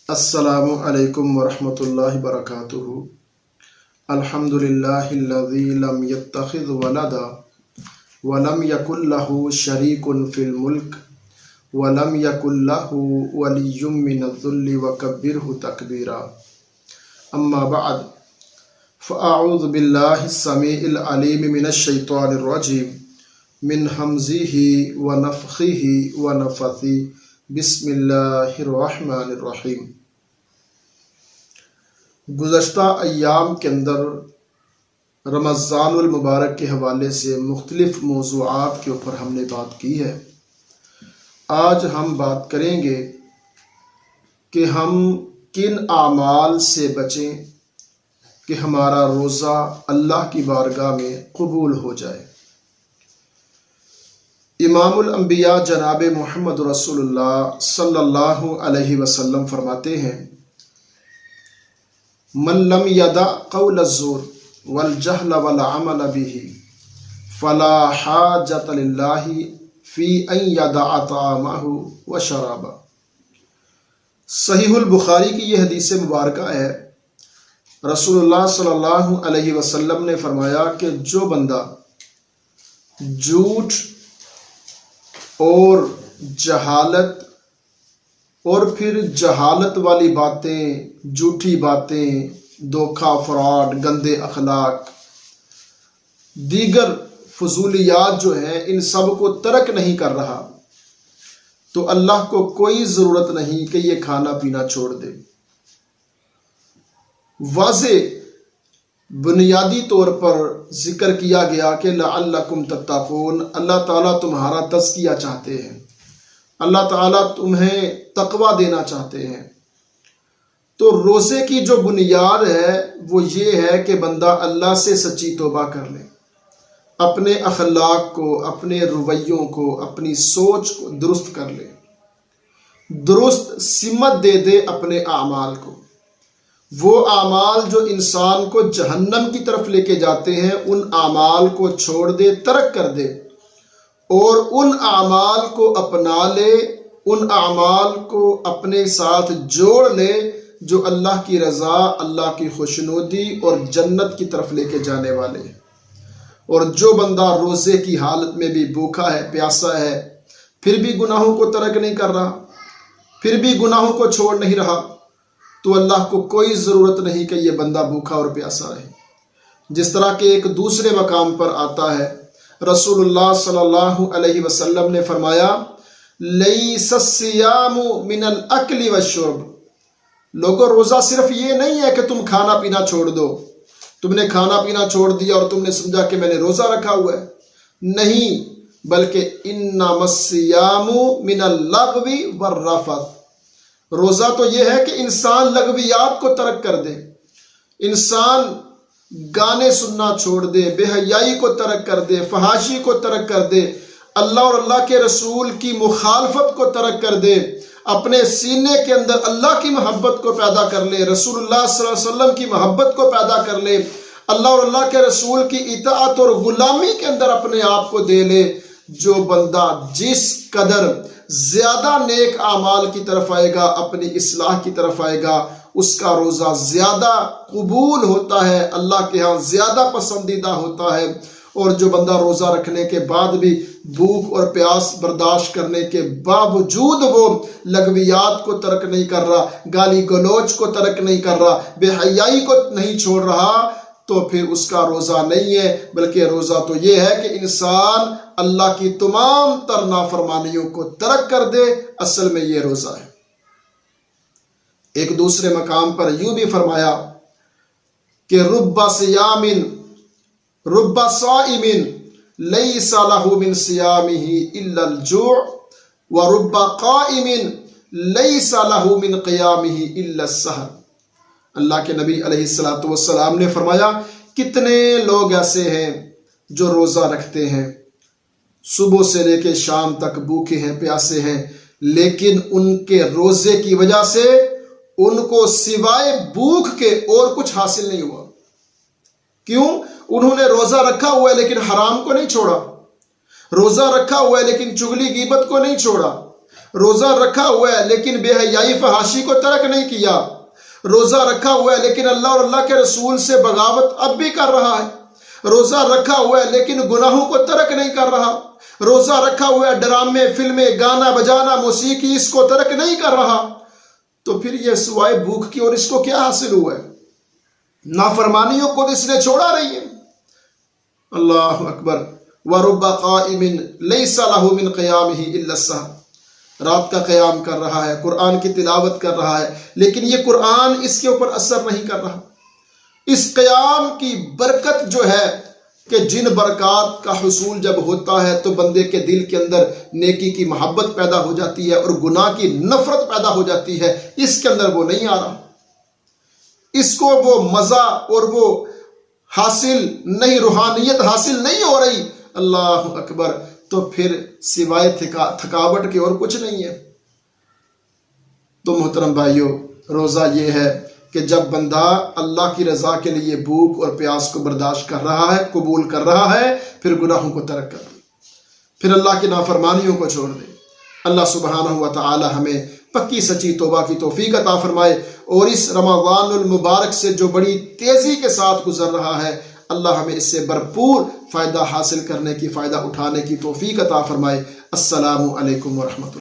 السلام علیکم ورحمۃ اللہ وبرکاتہ۔ الحمدللہ الذی لم یتخذ ولدا ولم یکن لہ شریک فی الملک ولم یکن لہ ولی من الذل وکبرہ تکبیرا۔ اما بعد فاعوذ باللہ السمیع العلیم من الشیطان الرجیم من ہمزہ ونفخہ ونفثہ۔ بسم اللہ الرحمن الرحیم۔ گزشتہ ایام کے اندر رمضان المبارک کے حوالے سے مختلف موضوعات کے اوپر ہم نے بات کی ہے۔ آج ہم بات کریں گے کہ ہم کن اعمال سے بچیں کہ ہمارا روزہ اللہ کی بارگاہ میں قبول ہو جائے۔ امام الانبیاء جناب محمد رسول اللہ صلی اللہ علیہ وسلم فرماتے ہیں، من لم یدع قول الزور والجہل والعمل به فلا حاجۃ للہ فی ان یدع طعامہ وشرابہ۔ صحیح البخاری کی یہ حدیث مبارکہ ہے۔ رسول اللہ صلی اللہ علیہ وسلم نے فرمایا کہ جو بندہ جھوٹ اور جہالت اور پھر جہالت والی باتیں، جھوٹی باتیں، دھوکہ، فراڈ، گندے اخلاق، دیگر فضولیات جو ہیں، ان سب کو ترک نہیں کر رہا تو اللہ کو کوئی ضرورت نہیں کہ یہ کھانا پینا چھوڑ دے۔ واضح بنیادی طور پر ذکر کیا گیا کہ لعلکم تتقون، اللہ تعالیٰ تمہارا تزکیہ چاہتے ہیں، اللہ تعالیٰ تمہیں تقوی دینا چاہتے ہیں۔ تو روزے کی جو بنیاد ہے وہ یہ ہے کہ بندہ اللہ سے سچی توبہ کر لے، اپنے اخلاق کو، اپنے رویوں کو، اپنی سوچ کو درست کر لے، درست سمت دے دے اپنے اعمال کو۔ وہ اعمال جو انسان کو جہنم کی طرف لے کے جاتے ہیں ان اعمال کو چھوڑ دے، ترک کر دے، اور ان اعمال کو اپنا لے، ان اعمال کو اپنے ساتھ جوڑ لے جو اللہ کی رضا، اللہ کی خوشنودی اور جنت کی طرف لے کے جانے والے ہیں۔ اور جو بندہ روزے کی حالت میں بھی بھوکا ہے، پیاسا ہے، پھر بھی گناہوں کو ترک نہیں کر رہا، پھر بھی گناہوں کو چھوڑ نہیں رہا، تو اللہ کو کوئی ضرورت نہیں کہ یہ بندہ بھوکا اور پیاسا رہے۔ جس طرح کہ ایک دوسرے مقام پر آتا ہے، رسول اللہ صلی اللہ علیہ وسلم نے فرمایا، لیس الصیام من الاکل والشرب۔ لوگوں، روزہ صرف یہ نہیں ہے کہ تم کھانا پینا چھوڑ دو، تم نے کھانا پینا چھوڑ دیا اور تم نے سمجھا کہ میں نے روزہ رکھا ہوا ہے، نہیں، بلکہ انما الصیام من اللغو والرفث۔ روزہ تو یہ ہے کہ انسان لغویات کو ترک کر دے، انسان گانے سننا چھوڑ دے، بے حیائی کو ترک کر دے، فحاشی کو ترک کر دے، اللہ اور اللہ کے رسول کی مخالفت کو ترک کر دے، اپنے سینے کے اندر اللہ کی محبت کو پیدا کر لے، رسول اللہ صلی اللہ علیہ وسلم کی محبت کو پیدا کر لے، اللہ اور اللہ کے رسول کی اطاعت اور غلامی کے اندر اپنے آپ کو دے لے۔ جو بندہ جس قدر زیادہ نیک اعمال کی طرف آئے گا، اپنی اصلاح کی طرف آئے گا، اس کا روزہ زیادہ قبول ہوتا ہے، اللہ کے ہاں زیادہ پسندیدہ ہوتا ہے۔ اور جو بندہ روزہ رکھنے کے بعد بھی بھوک اور پیاس برداشت کرنے کے باوجود وہ لغویات کو ترک نہیں کر رہا، گالی گلوچ کو ترک نہیں کر رہا، بے حیائی کو نہیں چھوڑ رہا، تو پھر اس کا روزہ نہیں ہے، بلکہ روزہ تو یہ ہے کہ انسان اللہ کی تمام تر نافرمانیوں کو ترک کر دے، اصل میں یہ روزہ ہے۔ ایک دوسرے مقام پر یوں بھی فرمایا کہ رب صیام رب صائم لیس لہ من صیامہ الا الجوع ورب قائم لیس لہ من قیامہ الا السحر۔ اللہ کے نبی علیہ السلام نے فرمایا، کتنے لوگ ایسے ہیں جو روزہ رکھتے ہیں، صبح سے لے کے شام تک بھوکے ہیں، پیاسے ہیں، لیکن ان کے روزے کی وجہ سے ان کو سوائے بھوک کے اور کچھ حاصل نہیں ہوا۔ کیوں؟ انہوں نے روزہ رکھا ہوا ہے لیکن حرام کو نہیں چھوڑا، روزہ رکھا ہوا ہے لیکن چغلی غیبت کو نہیں چھوڑا، روزہ رکھا ہوا ہے لیکن بے حیائی فحاشی کو ترک نہیں کیا، روزہ رکھا ہوا ہے لیکن اللہ اور اللہ کے رسول سے بغاوت اب بھی کر رہا ہے، روزہ رکھا ہوا ہے لیکن گناہوں کو ترک نہیں کر رہا، روزہ رکھا ہوا ہے ڈرامے، فلمیں، گانا بجانا، موسیقی اس کو ترک نہیں کر رہا، تو پھر یہ سوائے بھوک کی اور اس کو کیا حاصل ہوا ہے؟ نافرمانیوں کو اس نے چھوڑا نہیں ہے۔ اللہ اکبر۔ وَرُبَّ قَائِمٍ لَيْسَ لَهُ مِنْ قِيَامِهِ إِلَّا السَّهْرُ، رات کا قیام کر رہا ہے، قرآن کی تلاوت کر رہا ہے، لیکن یہ قرآن اس کے اوپر اثر نہیں کر رہا۔ اس قیام کی برکت جو ہے کہ جن برکات کا حصول جب ہوتا ہے تو بندے کے دل کے اندر نیکی کی محبت پیدا ہو جاتی ہے اور گناہ کی نفرت پیدا ہو جاتی ہے، اس کے اندر وہ نہیں آ رہا، اس کو وہ مزہ اور وہ حاصل نہیں، روحانیت حاصل نہیں ہو رہی۔ اللہ اکبر۔ تو پھر سوائے تھکاوٹ کے اور کچھ نہیں ہے۔ تو محترم بھائیو، روزہ یہ ہے کہ جب بندہ اللہ کی رضا کے لیے بھوک اور پیاس کو برداشت کر رہا ہے، قبول کر رہا ہے، پھر گناہوں کو ترک کر دے، پھر اللہ کی نافرمانیوں کو چھوڑ دے۔ اللہ سبحانہ و تعالی ہمیں پکی سچی توبہ کی توفیق عطا فرمائے، اور اس رمضان المبارک سے جو بڑی تیزی کے ساتھ گزر رہا ہے، اللہ ہمیں اس سے بھرپور فائدہ حاصل کرنے کی، فائدہ اٹھانے کی توفیق عطا فرمائے۔ السلام علیکم ورحمۃ اللہ۔